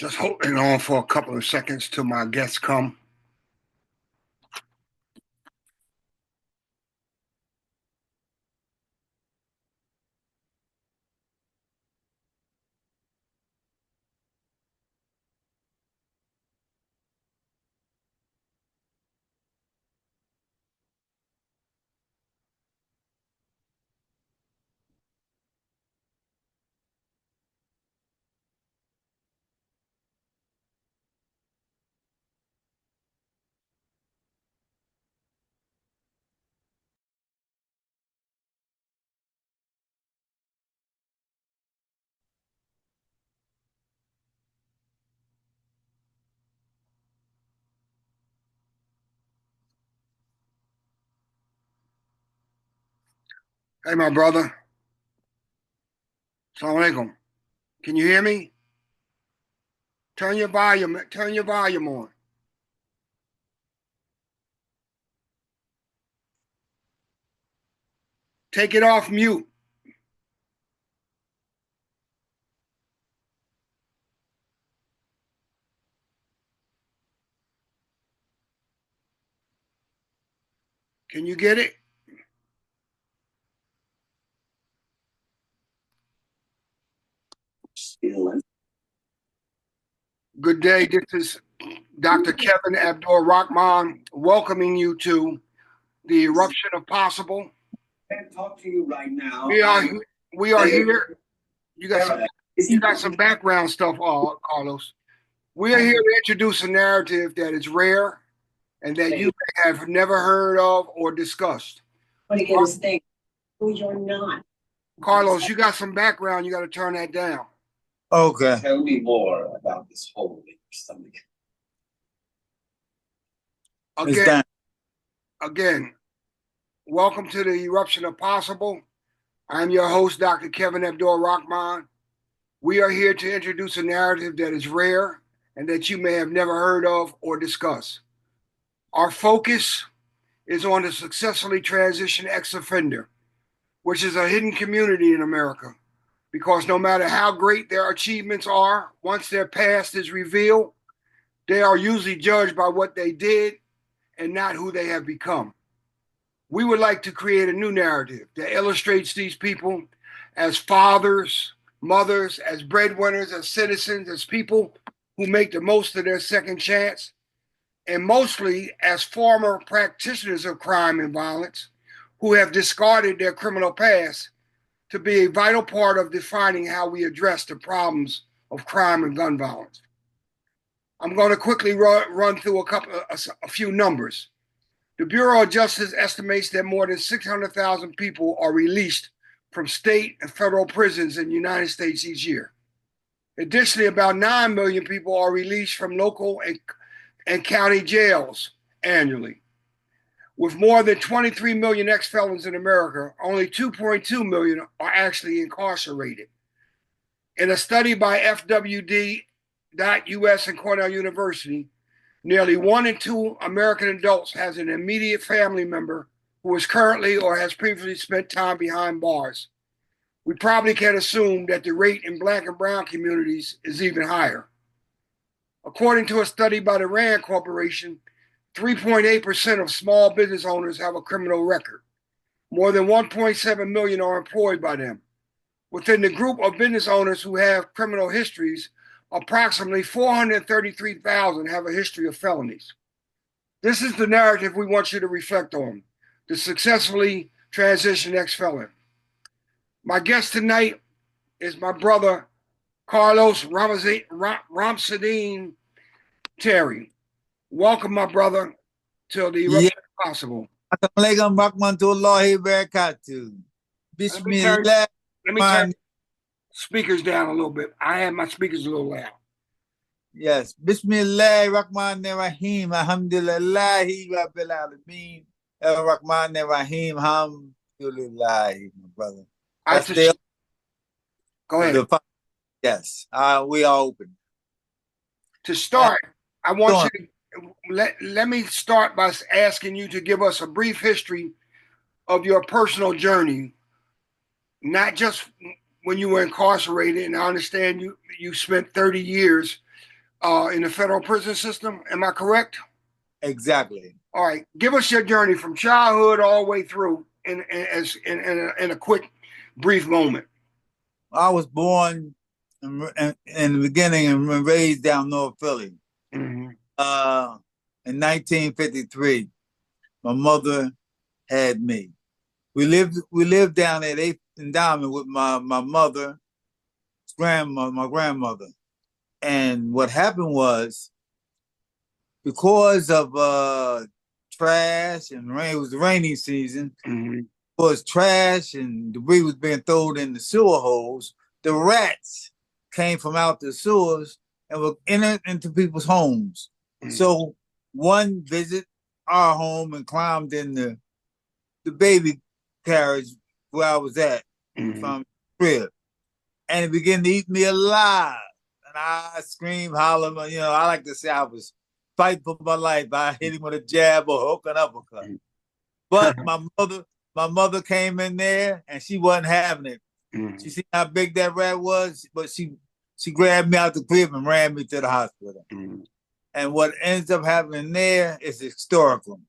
Just holding on for a couple of seconds till my guests come. Hey, my brother. Assalamu alaikum. Can you hear me? Turn your volume on. Take it off mute. Can you get it? Good day. This is Dr. Kevin Abdul Rahman welcoming you to the Eruption of Possible. I can't talk to you right now. We are here. You got some background stuff, Carlos. We are here to introduce a narrative that is rare and that you have never heard of or discussed. But again, think who you're not. Carlos, you got some background. You got to turn that down. Okay. Tell me more about this hole in your stomach. Again, welcome to the Eruption of Possible. I'm your host, Dr. Kevin Abdul Rahman. We are here to introduce a narrative that is rare and that you may have never heard of or discussed. Our focus is on the successfully transitioned ex-offender, which is a hidden community in America, because no matter how great their achievements are, once their past is revealed, they are usually judged by what they did and not who they have become. We would like to create a new narrative that illustrates these people as fathers, mothers, as breadwinners, as citizens, as people who make the most of their second chance, and mostly as former practitioners of crime and violence who have discarded their criminal past to be a vital part of defining how we address the problems of crime and gun violence. I'm going to quickly run through a few numbers. The Bureau of Justice estimates that more than 600,000 people are released from state and federal prisons in the United States each year. Additionally, about 9 million people are released from local and county jails annually. With more than 23 million ex-felons in America, only 2.2 million are actually incarcerated. In a study by FWD.US and Cornell University, nearly 1 in 2 American adults has an immediate family member who is currently or has previously spent time behind bars. We probably can assume that the rate in Black and brown communities is even higher. According to a study by the RAND Corporation, 3.8% of small business owners have a criminal record. More than 1.7 million are employed by them. Within the group of business owners who have criminal histories, approximately 433,000 have a history of felonies. This is the narrative we want you to reflect on, the successfully transitioned ex-felon. My guest tonight is my brother, Carlos Ramsadine Terry. Welcome, my brother, to the Eruption of Possible. Assalamualaikum warahmatullahi wabarakatuh. Bismillah. Let me turn speakers down a little bit. I have my speakers a little loud. Yes. Bismillah Rahman Rahim. Alhamdulillahi Rabbil Alameen. Rahman Rahim. Alhamdulillah, my brother. Go ahead. Yes. We are open. To start, I want you to let me start by asking you to give us a brief history of your personal journey, not just when you were incarcerated. And I understand you spent 30 years in the federal prison system. Am I correct? Exactly. All right. Give us your journey from childhood all the way through in a quick, brief moment. I was born in the beginning and raised down North Philly. Mm-hmm. In 1953, my mother had me. We lived down at 8th and Diamond with my mother, my grandmother. And what happened was, because of trash and rain, it was the rainy season, Mm-hmm. was trash and debris was being thrown in the sewer holes. The rats came from out the sewers and were into people's homes. Mm-hmm. So one visit our home and climbed in the baby carriage where I was at from the crib, and it began to eat me alive. And I screamed, holler. I like to say I was fighting for my life. I hit him with a jab or hook and uppercut. But my mother came in there and she wasn't having it. She seen how big that rat was, but she grabbed me out the crib and ran me to the hospital. And what ends up happening there is historical,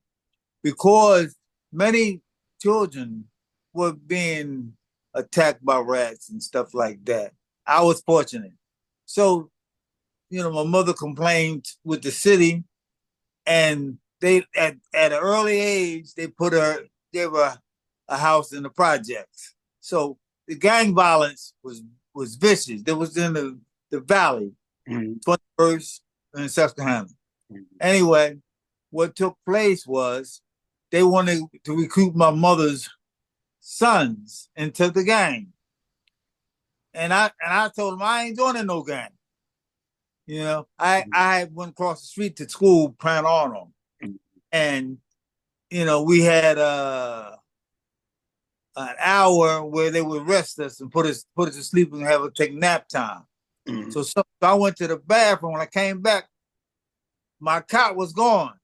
because many children were being attacked by rats and stuff like that. I was fortunate. So, my mother complained with the city, and they at an early age they gave her a house in the projects. So the gang violence was vicious. There was in the valley, 21st and Susquehanna. Anyway, what took place was they wanted to recruit my mother's sons into the gang. And I told them I ain't joining no gang. I went across the street to school playing on them. And, we had an hour where they would rest us and put us to sleep and have a take nap time. So I went to the bathroom. When I came back, my cot was gone.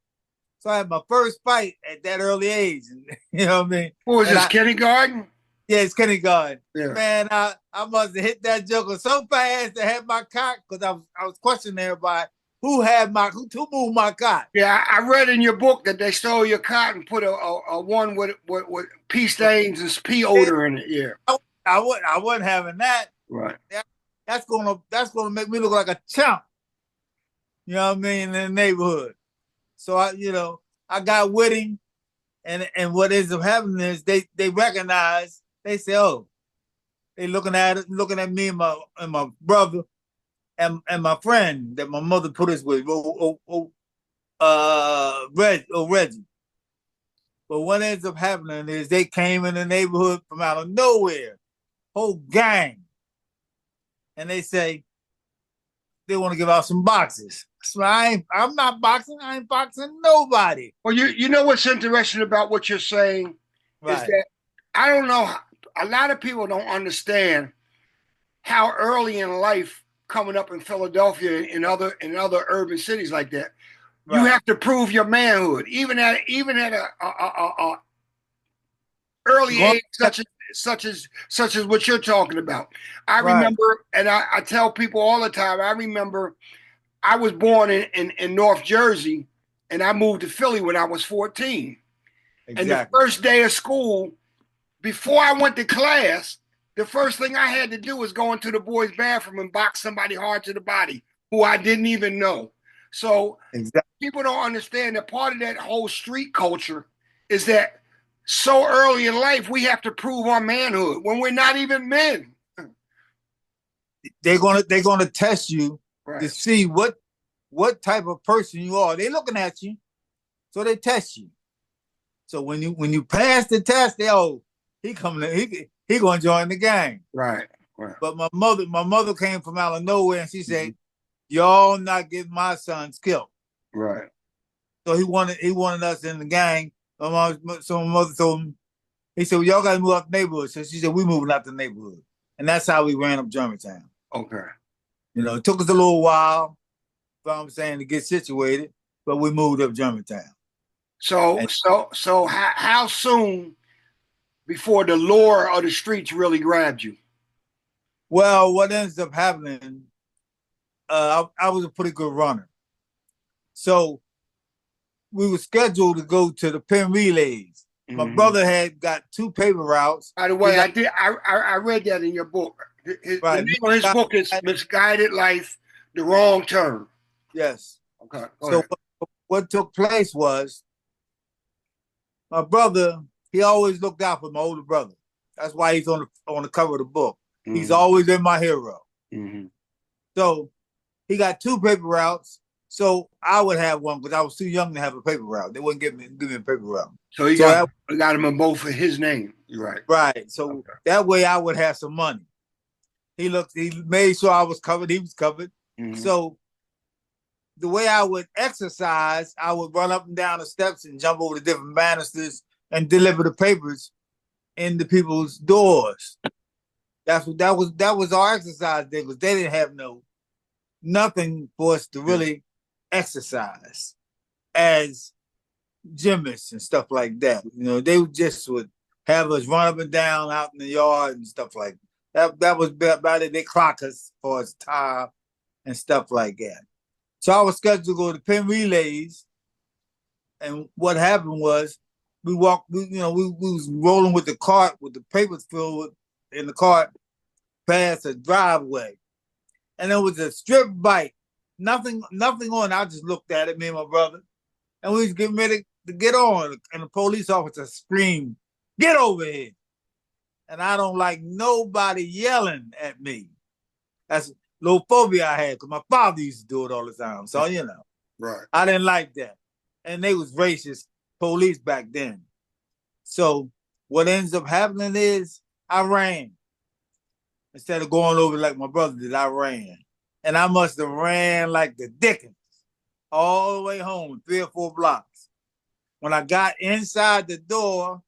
So I had my first fight at that early age. You know what I mean? What was this, kindergarten? Yeah, it's kindergarten. Yeah. Man, I must have hit that joker so fast to have my cot, because I was questioning everybody who moved my cot. Yeah, I read in your book that they stole your cot and put a one with pee stains and pee odor in it. Yeah, I wasn't having that. Right. That's gonna make me look like a chump. You know what I mean, in the neighborhood. So I got with him, and what ends up happening is they recognize. They say, "Oh," they looking at me and my brother and my friend that my mother put us with, Reggie. But what ends up happening is they came in the neighborhood from out of nowhere, whole gang, and they say they want to give out some boxes. So I'm not boxing. I ain't boxing nobody. Well, you know what's interesting about what you're saying is that I don't know. A lot of people don't understand how early in life, coming up in Philadelphia and other urban cities like that, you have to prove your manhood, even at a early age, such as what you're talking about. I remember, and I tell people all the time. I remember I was born in North Jersey, and I moved to Philly when I was 14. Exactly. And the first day of school, before I went to class, the first thing I had to do was go into the boys' bathroom and box somebody hard to the body who I didn't even know. So people don't understand that part of that whole street culture is that so early in life we have to prove our manhood when we're not even men. They're gonna test you to see what type of person you are. They're looking at you, so they test you. So when you pass the test, he gonna join the gang. Right. But my mother came from out of nowhere, and she said, "Y'all not getting my sons killed." Right. So he wanted us in the gang. So my mother told him, he said, "Well, y'all got to move out the neighborhood." So she said, "We moving out the neighborhood," and that's how we ran up Germantown. Okay. It took us a little while, to get situated, but we moved up Germantown. So how soon before the lure of the streets really grabbed you? Well, what ends up happening, I was a pretty good runner. So we were scheduled to go to the pen relays. My brother had got 2 paper routes. By the way, I read that in your book. The Right. name of his book is Misguided Life, The Wrong Turn. Yes. Okay. Go So ahead. what took place was my brother, he always looked out for my older brother. That's why he's on the cover of the book. He's always been my hero. So he got 2 paper routes. So I would have one because I was too young to have a paper route. They wouldn't give me a paper route. So he got him in both for his name. You're right. Right. So that way I would have some money. He made sure I was covered. He was covered. So the way I would exercise, I would run up and down the steps and jump over the different banisters and deliver the papers in the people's doors. That was our exercise day because they didn't have nothing for us to really exercise as gymnasts and stuff like that. You know, they just would have us run up and down out in the yard and stuff like that. That was about it. They clock us for us time and stuff like that. So I was scheduled to go to pen relays, and what happened was we was rolling with the cart with the papers filled in the cart past a driveway, and there was a strip bike, nothing on. I just looked at it, me and my brother, and we was getting ready to get on, and the police officer screamed, "Get over here!" And I don't like nobody yelling at me. That's a little phobia I had because my father used to do it all the time. So, right. I didn't like that. And they was racist police back then. So what ends up happening is I ran. Instead of going over like my brother did, I ran. And I must have ran like the Dickens all the way home, 3 or 4 blocks. When I got inside the door,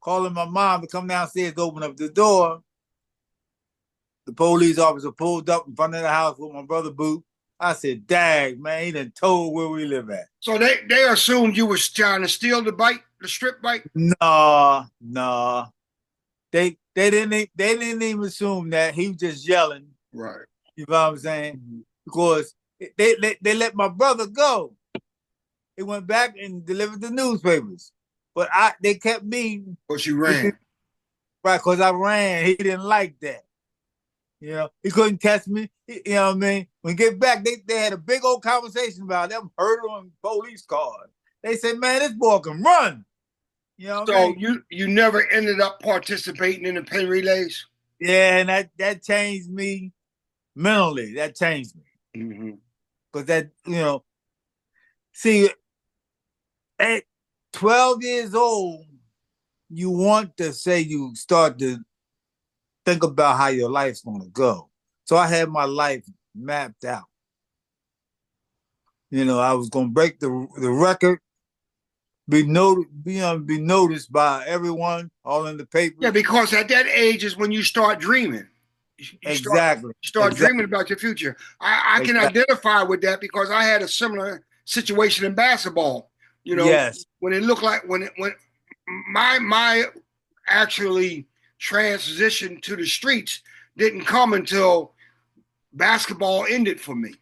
calling my mom to come downstairs to open up the door, the police officer pulled up in front of the house with my brother Boo. I said, "Dag, man, he done told where we live at." So they assumed you was trying to steal the bike, the strip bike? No. They didn't even assume that. He was just yelling. Right. You know what I'm saying? Because they let my brother go. He went back and delivered the newspapers. But they kept me. Because you ran. Right, because I ran. He didn't like that. You know, he couldn't catch me. You know what I mean? When we get back, they had a big old conversation about them hurdling police cars. They said, "Man, this boy can run." You know what I mean? So you never ended up participating in the pen relays? Yeah, and that changed me mentally. That changed me. Because that, see, at 12 years old, you want to say you start to think about how your life's going to go. So I had my life mapped out. I was going to break the record, be noticed by everyone, all in the papers. Yeah, because at that age is when you start dreaming. Exactly. You start dreaming about your future. I can identify with that because I had a similar situation in basketball. Yes. When it looked like when my actually transition to the streets didn't come until basketball ended for me.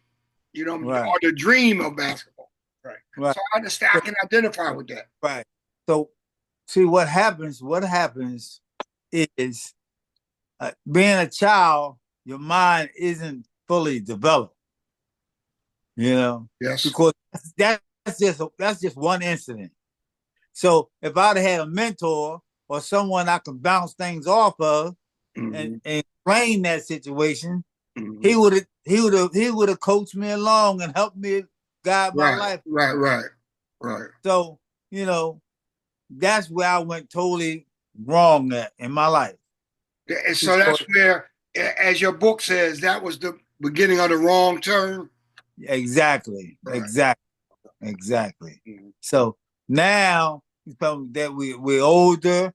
Right. Or the dream of basketball. Right. So I understand. I can identify with that. Right. So, see what happens is being a child, your mind isn't fully developed. Yes. Because that's just one incident. So if I'd had a mentor or someone I could bounce things off of and explain that situation, he would have coached me along and helped me guide my life. Right. So, that's where I went totally wrong at in my life. So that's where, as your book says, that was the beginning of the wrong turn. Exactly. Right. Exactly. So now that we're older,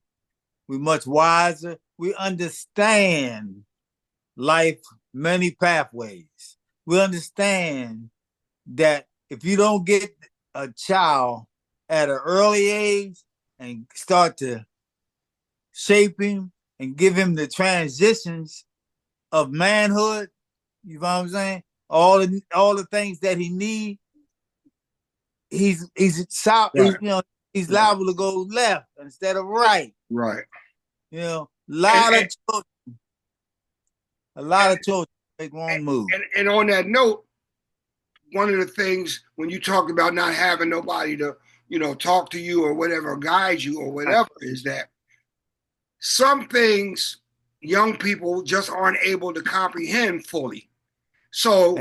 we're much wiser, we understand life, many pathways. We understand that if you don't get a child at an early age and start to shape him and give him the transitions of manhood, you know what I'm saying, all the things that he need, he's Right. he's liable to go left instead of right. Right. A And, lot of children make wrong moves. and on that note, one of the things when you talk about not having nobody to, talk to you or whatever, guide you or whatever, is that some things young people just aren't able to comprehend fully. So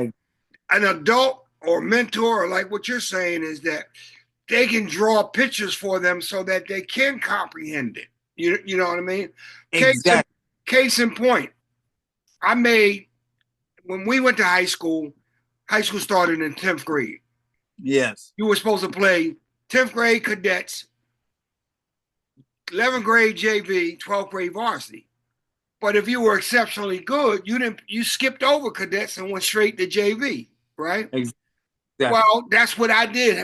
an adult or mentor, or like what you're saying, is that they can draw pictures for them so that they can comprehend it. You know what I mean? Exactly. Case in point, when we went to high school started in 10th grade. Yes. You were supposed to play 10th grade cadets, 11th grade JV, 12th grade varsity. But if you were exceptionally good, you skipped over cadets and went straight to JV, right? Exactly. Well, that's what I did.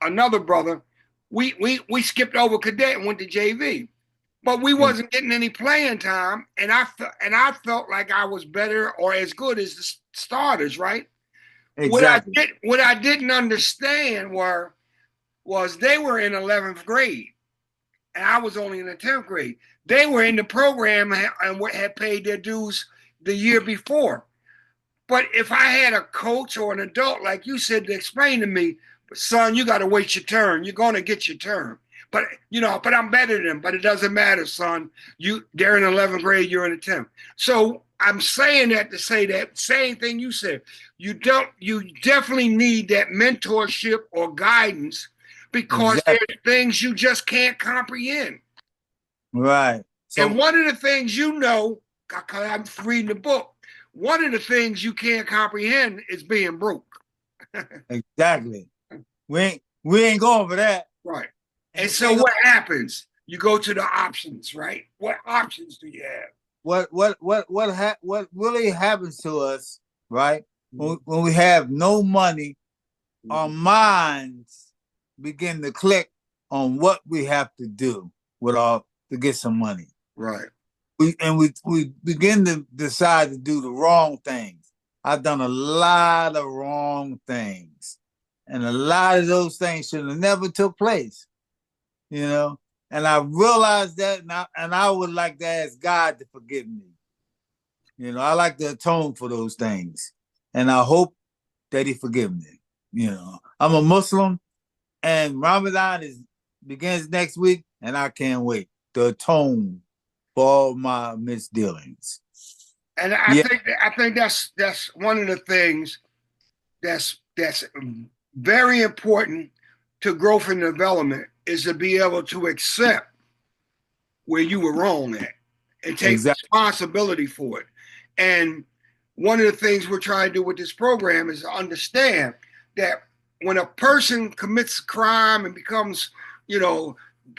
Another brother, we skipped over cadet and went to JV, but we wasn't getting any playing time, and I felt like I was better or as good as the starters, right? Exactly. What I didn't understand was they were in 11th grade, and I was only in the 10th grade. They were in the program and had paid their dues the year before. But if I had a coach or an adult, like you said, to explain to me, son, you got to wait your turn. You're going to get your turn. But I'm better than them. But it doesn't matter, son. They're in 11th grade, you're in the 10th. So I'm saying that to say that same thing you said. You definitely need that mentorship or guidance, because there's things you just can't comprehend. Right. And one of the things because I'm reading the book, one of the things you can't comprehend is being broke. Exactly. We ain't going for that. Right. And so what happens? You go to the options, right? What options do you have? What really happens to us, right? When we have no money, our minds begin to click on what we have to do to get some money. Right. We begin to decide to do the wrong things. I've done a lot of wrong things, and a lot of those things should have never took place, And I realized that, and I would like to ask God to forgive me. I like to atone for those things, and I hope that He forgive me. I'm a Muslim, and Ramadan begins next week, and I can't wait to atone for all my misdealings. And I think that's one of the things that's very important to growth and development, is to be able to accept where you were wrong at and take responsibility for it. And one of the things we're trying to do with this program is to understand that when a person commits a crime and becomes,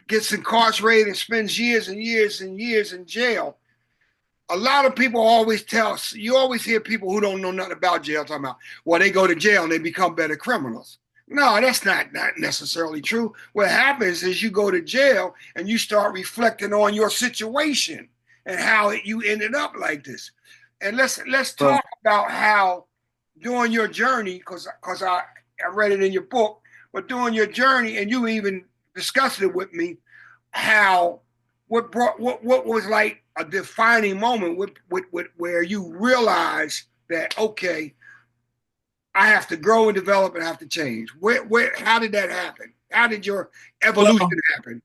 gets incarcerated and spends years and years and years in jail, a lot of people you always hear people who don't know nothing about jail talking about, well, they go to jail and they become better criminals. No, that's not necessarily true. What happens is you go to jail and you start reflecting on your situation and how you ended up like this. And let's talk about how during your journey, because I read it in your book, but during your journey, and you even discussed it with me, how what was like a defining moment where you realize that, okay, I have to grow and develop and have to change. How did that happen? How did your evolution happen?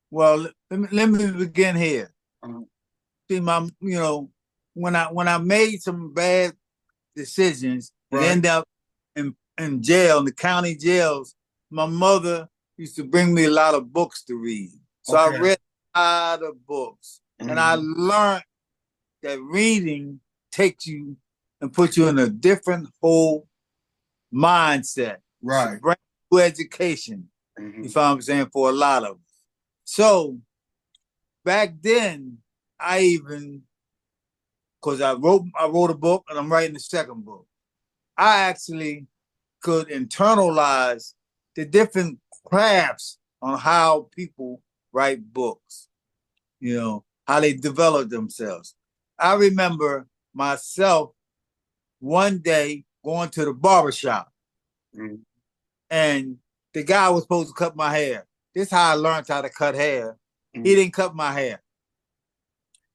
Well, let me begin here. See, when I made some bad decisions and end up in jail, in the county jails, my mother used to bring me a lot of books to read. So I read a lot of books, and I learned that reading takes you and puts you in a different whole mindset. Right. Brand new education, you know what I'm saying, for a lot of us. So back then, because I wrote a book and I'm writing the second book, I actually could internalize the different crafts on how people write books, how they develop themselves. I remember myself one day going to the barbershop, and the guy was supposed to cut my hair. This is how I learned how to cut hair. He didn't cut my hair.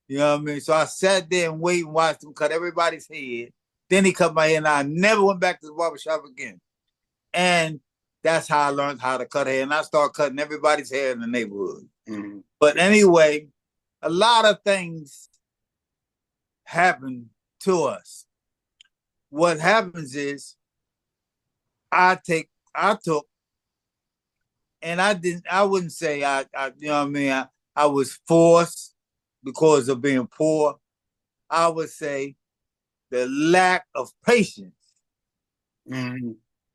You know what I mean? So I sat there and waited and watched him cut everybody's head. Then he cut my hair, and I never went back to the barbershop again. And that's how I learned how to cut hair. And I started cutting everybody's hair in the neighborhood. But anyway, a lot of things happen to us. What happens is I took, and I wouldn't say I you know what I mean, I was forced because of being poor. I would say the lack of patience.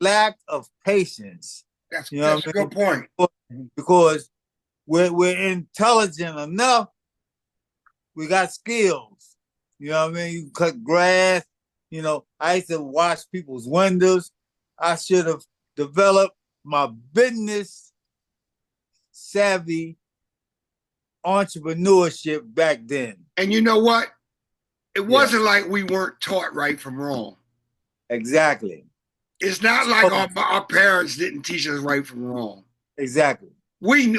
Lack of patience. That's You know a good point. Because we're intelligent enough. We got skills. You know what I mean? You cut grass. You know, I used to wash people's windows. I should have developed my business savvy entrepreneurship back then. And you know what? It wasn't like we weren't taught right from wrong. Exactly. It's not like our parents didn't teach us right from wrong. Exactly. We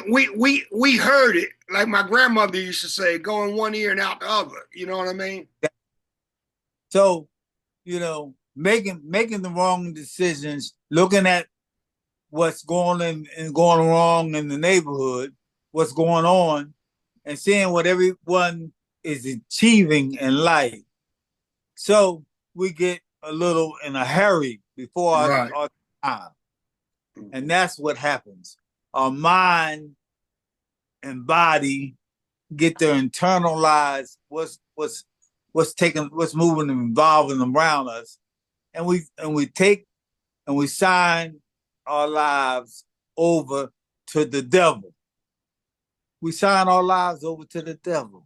heard it. Like my grandmother used to say, go in one ear and out the other. You know what I mean? So, you know, making the wrong decisions, looking at what's going wrong in the neighborhood, what's going on, and seeing what everyone is achieving in life. So we get a little in a hurry before our time. And that's what happens. Our mind and body get to internalize what's moving and evolving around us. And we sign our lives over to the devil. We sign our lives over to the devil.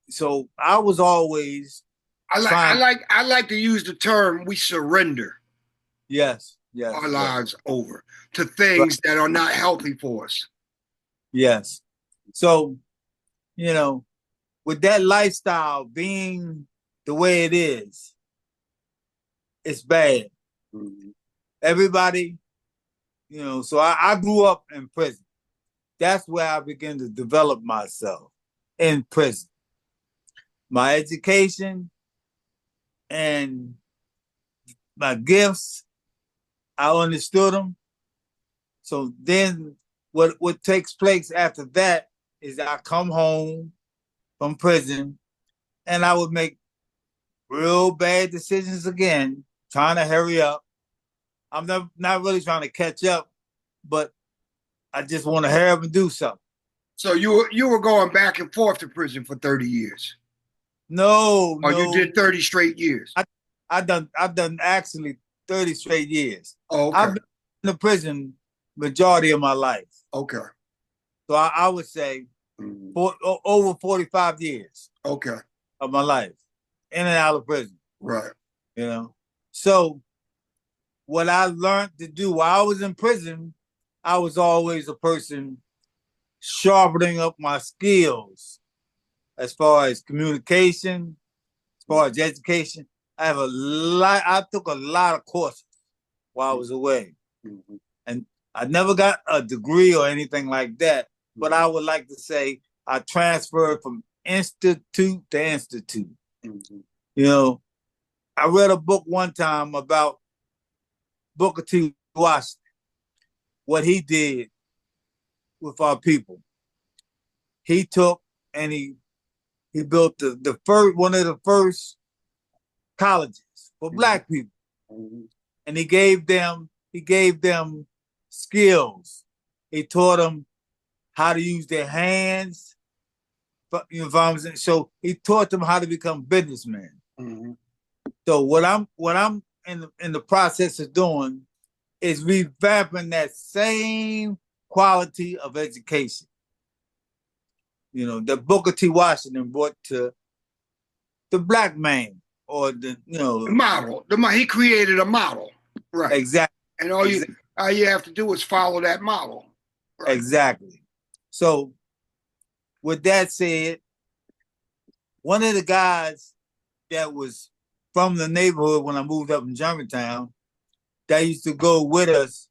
So I was always I like to use the term we surrender. Yes. Our lives over to things that are not healthy for us. Yes. So, you know, with that lifestyle being the way it is, it's bad. Everybody, you know, so I grew up in prison. That's where I began to develop myself, in prison. My education and my gifts, I understood them. So then what takes place after that is I come home from prison and I would make real bad decisions again, trying to hurry up. I'm not really trying to catch up, but I just want to hurry up and do something. So you were going back and forth to prison for 30 years? No. You did 30 straight years? I've done actually 30 straight years. Oh, okay. I've been in the prison majority of my life. Okay. So I would say over 45 years. Okay. Of my life, in and out of prison. Right. You know? So what I learned to do while I was in prison, I was always a person sharpening up my skills as far as communication, as far as education. I took a lot of courses while I was away. And I never got a degree or anything like that, but I would like to say I transferred from institute to institute. You know, I read a book one time about Booker T. Washington, what he did with our people. He took and he built one of the first colleges for Black people. And he gave them skills. He taught them how to use their hands. You know what I'm saying? So he taught them how to become businessmen. So what I'm in the process of doing is revamping that same quality of education. You know, that Booker T. Washington brought to the Black man, or the model. He created a model, right? Exactly. And all you have to do is follow that model. Right? Exactly. So, with that said, one of the guys that was from the neighborhood when I moved up in Germantown that used to go with us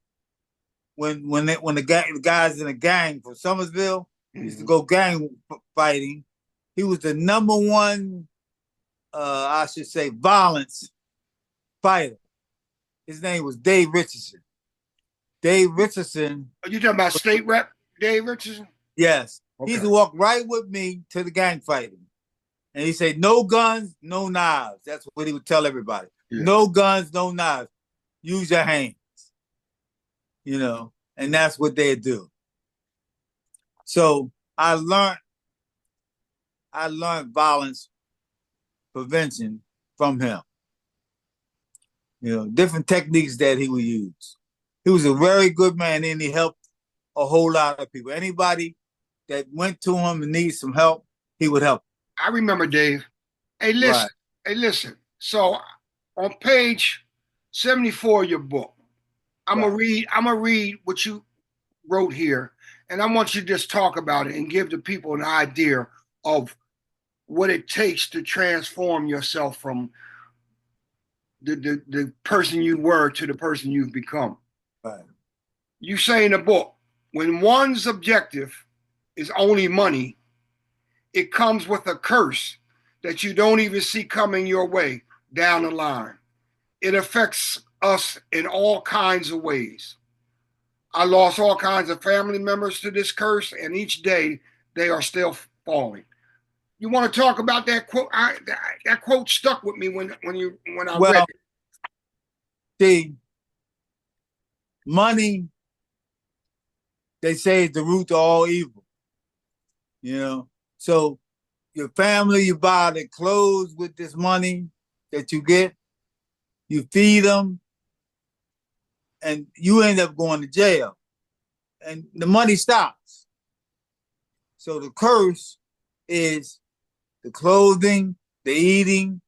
when the guys in the gang from Summersville used to go gang fighting. He was the number one, I should say, violence fighter. His name was Dave Richardson. Dave Richardson. Are you talking about state rep Dave Richardson? Yes. Okay. He used to walk right with me to the gang fighting. And he said, no guns, no knives. That's what he would tell everybody. Yeah. No guns, no knives. Use your hands. You know, and that's what they do. So I learned violence prevention from him. You know, different techniques that he would use. He was a very good man, and he helped a whole lot of people. Anybody that went to him and needs some help, he would help. I remember Dave. Hey, listen. Right. Hey, listen. So on page 74 of your book, I'm gonna read what you wrote here, and I want you to just talk about it and give the people an idea of what it takes to transform yourself from the person you were to the person you've become. Right. You say in the book, when one's objective is only money, it comes with a curse that you don't even see coming your way down the line. It affects us in all kinds of ways. I lost all kinds of family members to this curse, and each day they are still falling. You want to talk about that quote? That quote stuck with me when I read it. See, money, they say, is the root to all evil. You know, so your family, you buy their clothes with this money that you get, you feed them, and you end up going to jail. And the money stops. So the curse is the clothing, the eating,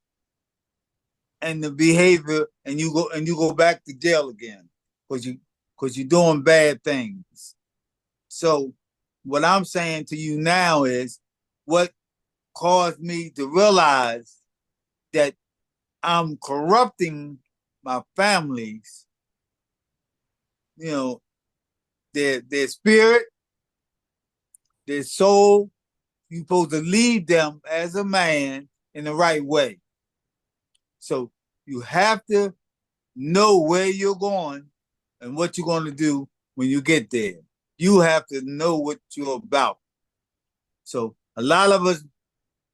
and the behavior, and you go back to jail again because you're doing bad things. So what I'm saying to you now is what caused me to realize that I'm corrupting my families, you know, their spirit, their soul. You're supposed to lead them as a man in the right way. So you have to know where you're going and what you're going to do when you get there. You have to know what you're about. So a lot of us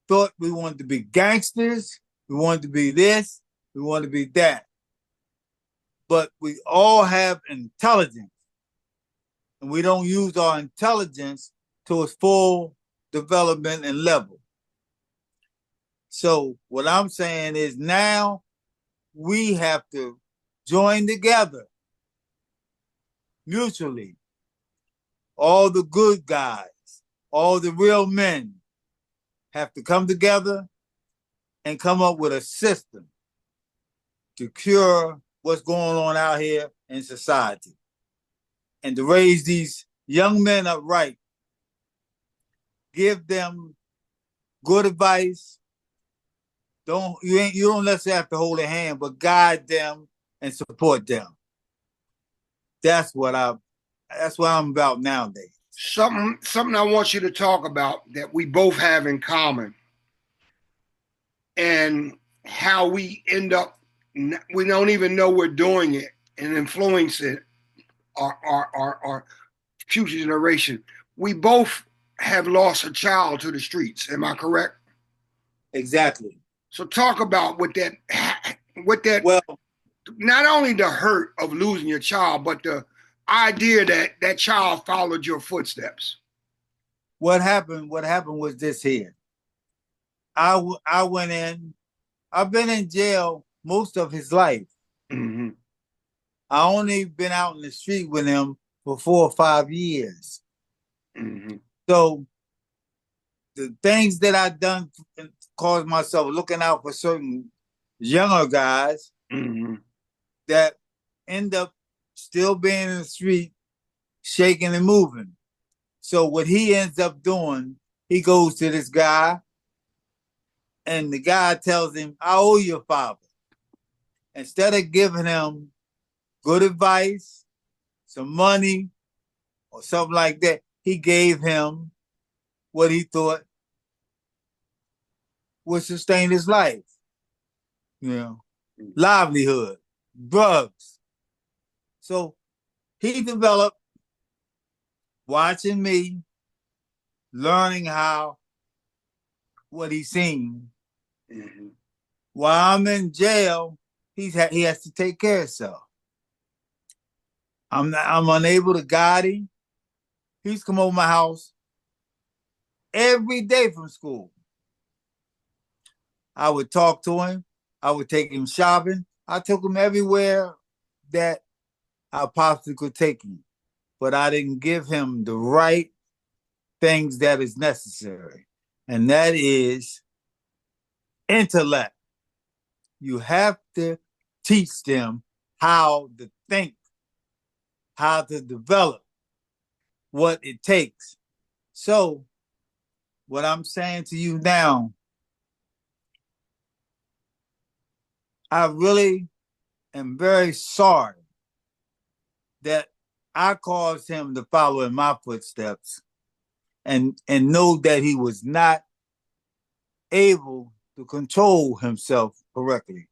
thought we wanted to be gangsters, we wanted to be this, we wanted to be that. But we all have intelligence, and we don't use our intelligence to its full development and level. So what I'm saying is now we have to join together mutually. All the good guys, all the real men have to come together and come up with a system to cure what's going on out here in society and to raise these young men up right. Give them good advice. You don't necessarily have to hold their hand, but guide them and support them. That's what I'm about nowadays. Something I want you to talk about that we both have in common, and how we end up, we don't even know we're doing it and influencing our future generation. We both have lost a child to the streets. Am I correct? Exactly. So talk about what that, well, not only the hurt of losing your child, but the idea that that child followed your footsteps. What happened was this here. I went in, I've been in jail most of his life. Mm-hmm. I only been out in the street with him for 4 or 5 years. Mm-hmm. So the things that I done caused myself looking out for certain younger guys mm-hmm. that end up still being in the street, shaking and moving. So what he ends up doing, he goes to this guy and the guy tells him, I owe your father. Instead of giving him good advice, some money, or something like that, he gave him what he thought would sustain his life. Livelihood, drugs. So he developed watching me, learning what he's seen. Mm-hmm. While I'm in jail, he has to take care of himself. I'm unable to guide him. He's come over my house every day from school. I would talk to him. I would take him shopping. I took him everywhere that I possibly could take him. But I didn't give him the right things that is necessary. And that is intellect. You have to teach them how to think, how to develop what it takes. So what I'm saying to you now, I really am very sorry that I caused him to follow in my footsteps and know that he was not able to control himself correctly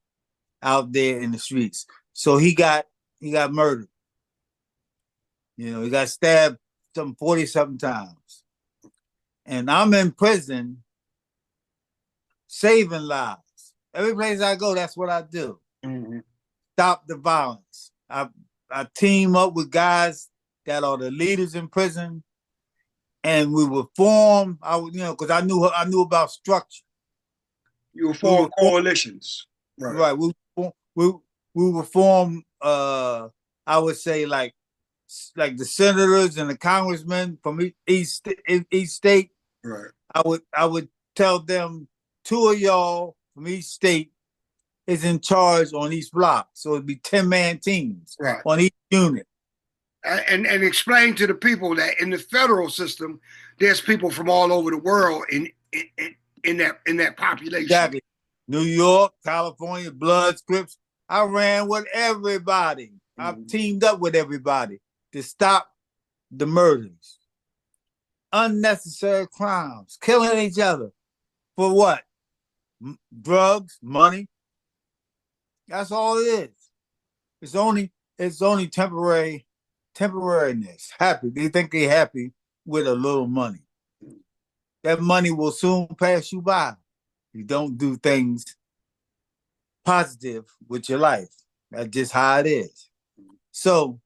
out there in the streets. So he got murdered. He got stabbed some 40-something times. And I'm in prison saving lives. Every place I go, that's what I do. Mm-hmm. Stop the violence. I team up with guys that are the leaders in prison, and we would form. Because I knew about structure. You would form coalitions, right? We would form. I would say like the senators and the congressmen from each state. Right. I would tell them 2 of y'all from each state is in charge on each block. So it'd be 10-man teams on each unit. And explain to the people that in the federal system, there's people from all over the world in that population. Exactly. New York, California, Bloods, Crips. I ran with everybody. I teamed up with everybody to stop the murders, unnecessary crimes, killing each other for what? Drugs, money. That's all it is. It's only temporariness. Happy. They think they're happy with a little money. That money will soon pass you by. You don't do things positive with your life. That's just how it is. So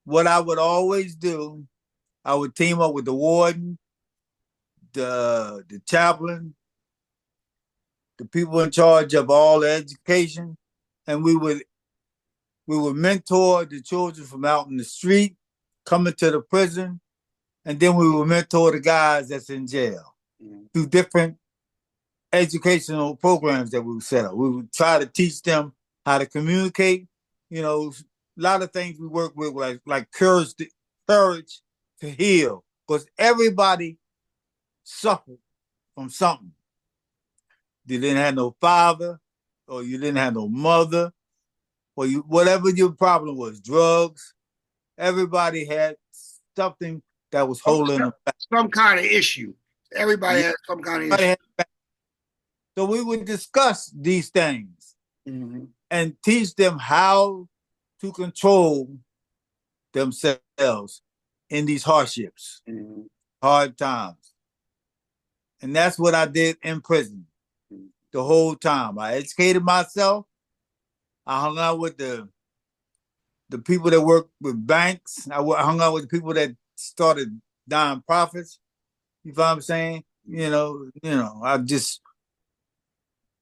what I would always do, I would team up with the warden, the chaplain, the people in charge of all the education, and we would mentor the children from out in the street coming to the prison, and then we would mentor the guys that's in jail through different educational programs that we would set up. We would try to teach them how to communicate. A lot of things we work with, like courage to heal, because everybody suffered from something. You didn't have no father, or you didn't have no mother, or whatever your problem was, drugs. Everybody had something that was holding them back. Some kind of issue. Everybody had some kind of issue. So we would discuss these things and teach them how to control themselves in these hardships, hard times. And that's what I did in prison the whole time. I educated myself. I hung out with the people that work with banks. I hung out with the people that started nonprofits. You know what I'm saying? I just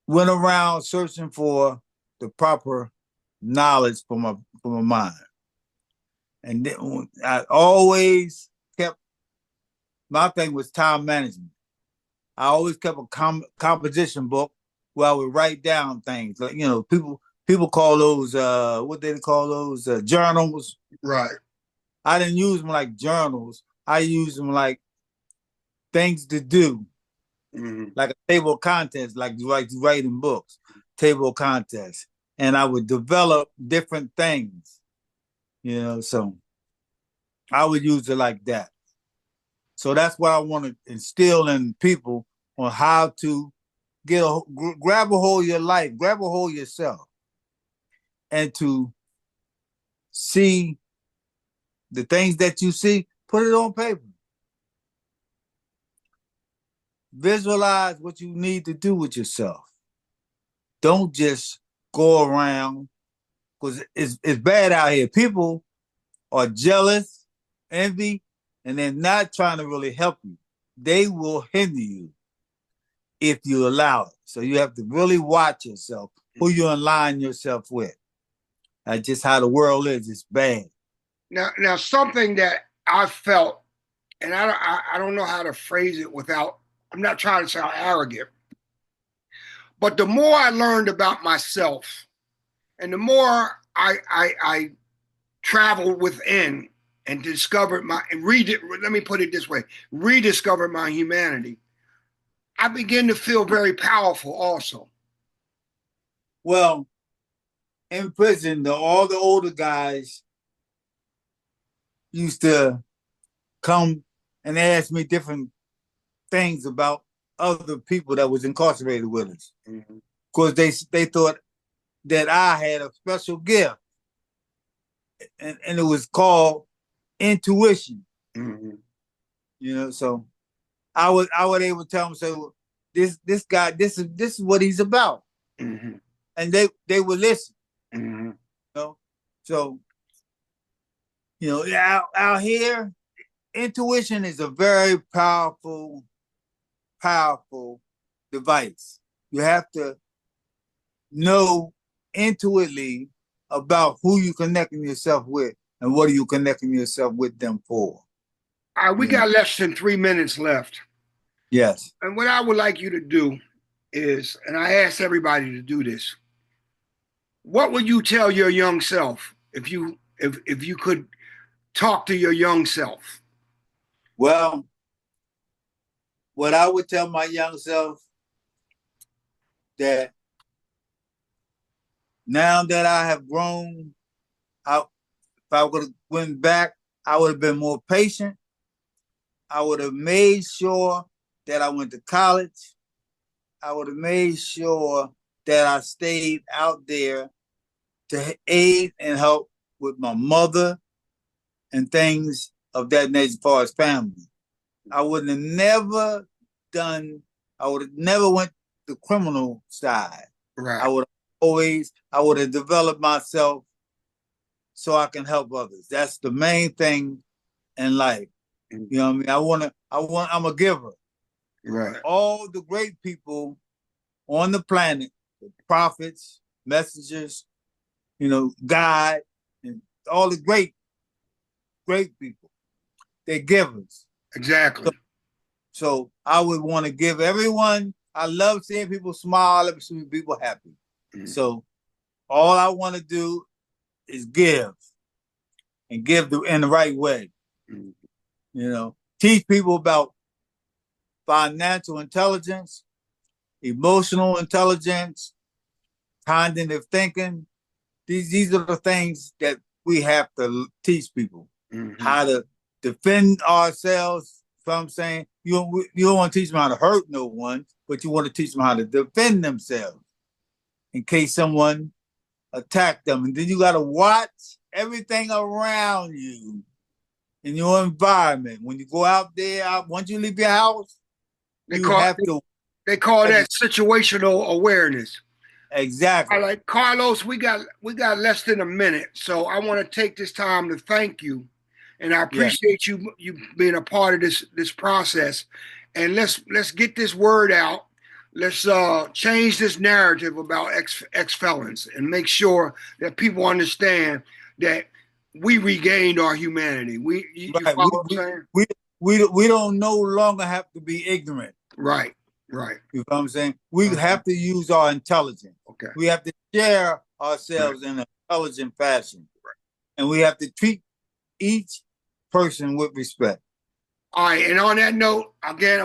went around searching for the proper knowledge for my mind. And then I always kept, my thing was time management. I always kept a composition book where I would write down things. Like, people call those, what they call those, journals. Right. I didn't use them like journals. I used them like things to do like a table of contents, like you writing books, table of contents. And I would develop different things, so I would use it like that. So that's what I want to instill in people on how to grab a hold of your life, grab a hold of yourself, and to see the things that you see, put it on paper. Visualize what you need to do with yourself. Don't just go around, because it's bad out here. People are jealous, envy, and they're not trying to really help you. They will hinder you if you allow it. So you have to really watch yourself, who you align yourself with. That's just how the world is. It's bad. Now something that I felt, and I don't know how to phrase it without, I'm not trying to sound arrogant, but the more I learned about myself and the more I traveled within and discovered let me put it this way, rediscovered my humanity, I began to feel very powerful also. Well, in prison, all the older guys used to come and ask me different things about other people that was incarcerated with us. Because they thought that I had a special gift. And it was called intuition. So I was able to tell them, so this guy, this is what he's about. And they would listen. So out here, intuition is a very powerful device. You have to know intuitively about who you're connecting yourself with and what are you connecting yourself with them for. All right, we got less than 3 minutes left. Yes. And what I would like you to do is, and I ask everybody to do this, what would you tell your young self if you could talk to your young self? Well, what I would tell my young self, that now that I have grown, if I would have went back, I would have been more patient. I would have made sure that I went to college. I would have made sure that I stayed out there to aid and help with my mother and things of that nature as far as family. I would have never went the criminal side. Right. I would have developed myself so I can help others. That's the main thing in life. You know what I mean? I'm a giver. Right. All the great people on the planet, the prophets, messengers, God, and all the great people, they're givers. Exactly. So I would want to give everyone. I love seeing people smile. I love seeing people happy. So all I want to do is give, and give in the right way. Teach people about financial intelligence, emotional intelligence, cognitive thinking. These are the things that we have to teach people. How to defend ourselves from saying, you don't want to teach them how to hurt no one, but you want to teach them how to defend themselves in case someone attacked them. And then you got to watch everything around you in your environment. When you go out there, once you leave your house, they call that situational awareness. Exactly. All right, Carlos, we got less than a minute, so I want to take this time to thank you, and I appreciate you being a part of this process. And let's get this word out. Let's change this narrative about ex-felons and make sure that people understand that we regained our humanity. You follow what I'm saying? We don't no longer have to be ignorant. Right. You know what I'm saying? We have to use our intelligence. Okay. We have to share ourselves in an intelligent fashion. Right. And we have to treat each person with respect. All right. And on that note, again,